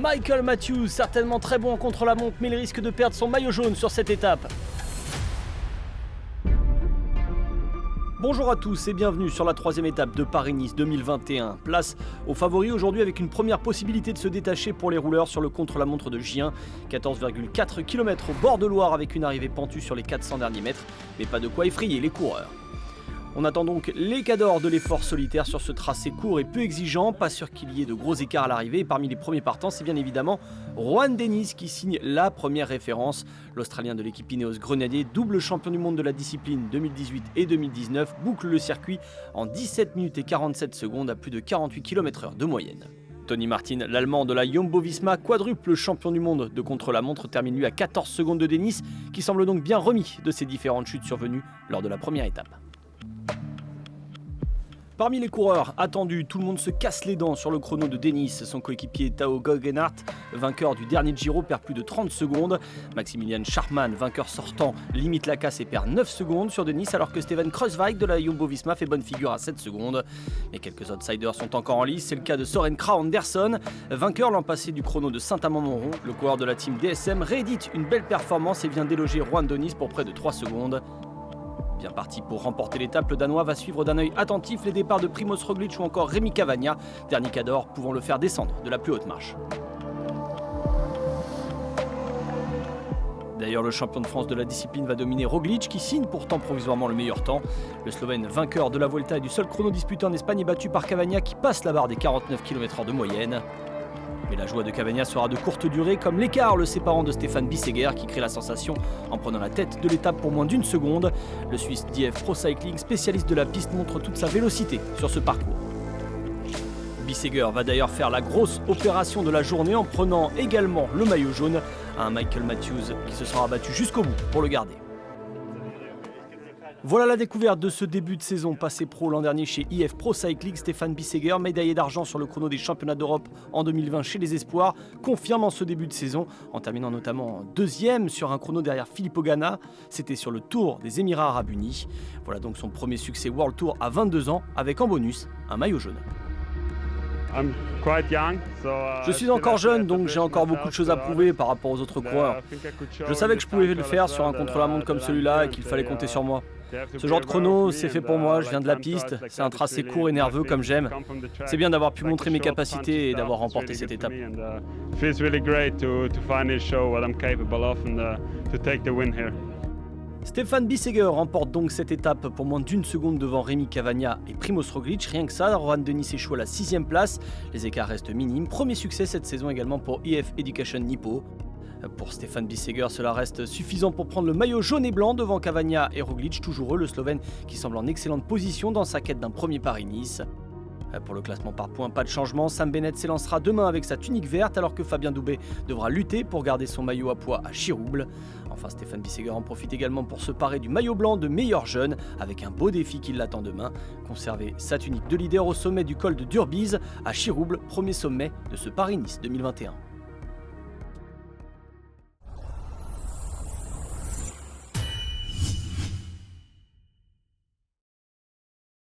Michael Matthews, certainement très bon en contre-la-montre, mais il risque de perdre son maillot jaune sur cette étape. Bonjour à tous et bienvenue sur la troisième étape de Paris-Nice 2021. Place aux favoris aujourd'hui avec une première possibilité de se détacher pour les rouleurs sur le contre-la-montre de Gien. 14,4 km au bord de Loire avec une arrivée pentue sur les 400 derniers mètres, mais pas de quoi effrayer les coureurs. On attend donc les cadors de l'effort solitaire sur ce tracé court et peu exigeant, pas sûr qu'il y ait de gros écarts à l'arrivée. Et parmi les premiers partants, c'est bien évidemment Juan Dennis qui signe la première référence. L'Australien de l'équipe Ineos Grenadier, double champion du monde de la discipline 2018 et 2019, boucle le circuit en 17 minutes et 47 secondes à plus de 48 km/h de moyenne. Tony Martin, l'Allemand de la Jumbo-Visma, quadruple champion du monde de contre-la-montre, termine lui à 14 secondes de Dennis, qui semble donc bien remis de ses différentes chutes survenues lors de la première étape. Parmi les coureurs attendus, tout le monde se casse les dents sur le chrono de Dennis. Son coéquipier Tao Geoghegan, vainqueur du dernier Giro, perd plus de 30 secondes. Maximilian Schachmann, vainqueur sortant, limite la casse et perd 9 secondes sur Dennis, alors que Steven Kruijswijk de la Jumbo-Visma fait bonne figure à 7 secondes. Mais quelques outsiders sont encore en lice, c'est le cas de Søren Kragh Andersen. Vainqueur l'an passé du chrono de Saint-Amand-Montrond, le coureur de la team DSM réédite une belle performance et vient déloger Juan Dennis pour près de 3 secondes. Bien parti pour remporter l'étape, le Danois va suivre d'un œil attentif les départs de Primož Roglič ou encore Rémi Cavagna, dernier cador pouvant le faire descendre de la plus haute marche. D'ailleurs, le champion de France de la discipline va dominer Roglič, qui signe pourtant provisoirement le meilleur temps. Le Slovène, vainqueur de la Vuelta et du seul chrono disputé en Espagne, est battu par Cavagna qui passe la barre des 49 km/h de moyenne. Mais la joie de Cavagna sera de courte durée, comme l'écart le séparant de Stefan Bissegger qui crée la sensation en prenant la tête de l'étape pour moins d'une seconde. Le Suisse d'IF Pro Cycling, spécialiste de la piste, montre toute sa vélocité sur ce parcours. Bissegger va d'ailleurs faire la grosse opération de la journée en prenant également le maillot jaune à un Michael Matthews qui se sera battu jusqu'au bout pour le garder. Voilà la découverte de ce début de saison passé pro l'an dernier chez IF Pro Cycling. Stefan Bissegger, médaillé d'argent sur le chrono des championnats d'Europe en 2020 chez les Espoirs, confirme en ce début de saison, en terminant notamment deuxième sur un chrono derrière Filippo Ganna. C'était sur le Tour des Émirats Arabes Unis. Voilà donc son premier succès World Tour à 22 ans, avec en bonus un maillot jaune. Je suis encore jeune, donc j'ai encore beaucoup de choses à prouver par rapport aux autres coureurs. Je savais que je pouvais le faire sur un contre-la-montre comme celui-là et qu'il fallait compter sur moi. Ce genre de chrono, c'est fait pour moi, je viens de la piste, c'est un tracé court et nerveux comme j'aime. C'est bien d'avoir pu montrer mes capacités et d'avoir remporté cette étape. Stefan Bissegger remporte donc cette étape pour moins d'une seconde devant Rémi Cavagna et Primož Roglič. Rien que ça, Juan Dennis échoue à la 6e place. Les écarts restent minimes. Premier succès cette saison également pour IF Education Nippo. Pour Stefan Bissegger, cela reste suffisant pour prendre le maillot jaune et blanc devant Cavagna et Roglič, toujours eux, le Slovène qui semble en excellente position dans sa quête d'un premier Paris-Nice. Pour le classement par points, pas de changement. Sam Bennett s'élancera demain avec sa tunique verte alors que Fabien Doubet devra lutter pour garder son maillot à poids à Chirouble. Enfin, Stefan Bissegger en profite également pour se parer du maillot blanc de meilleur jeune avec un beau défi qui l'attend demain. Conserver sa tunique de leader au sommet du col de Durbiz à Chirouble, premier sommet de ce Paris-Nice 2021.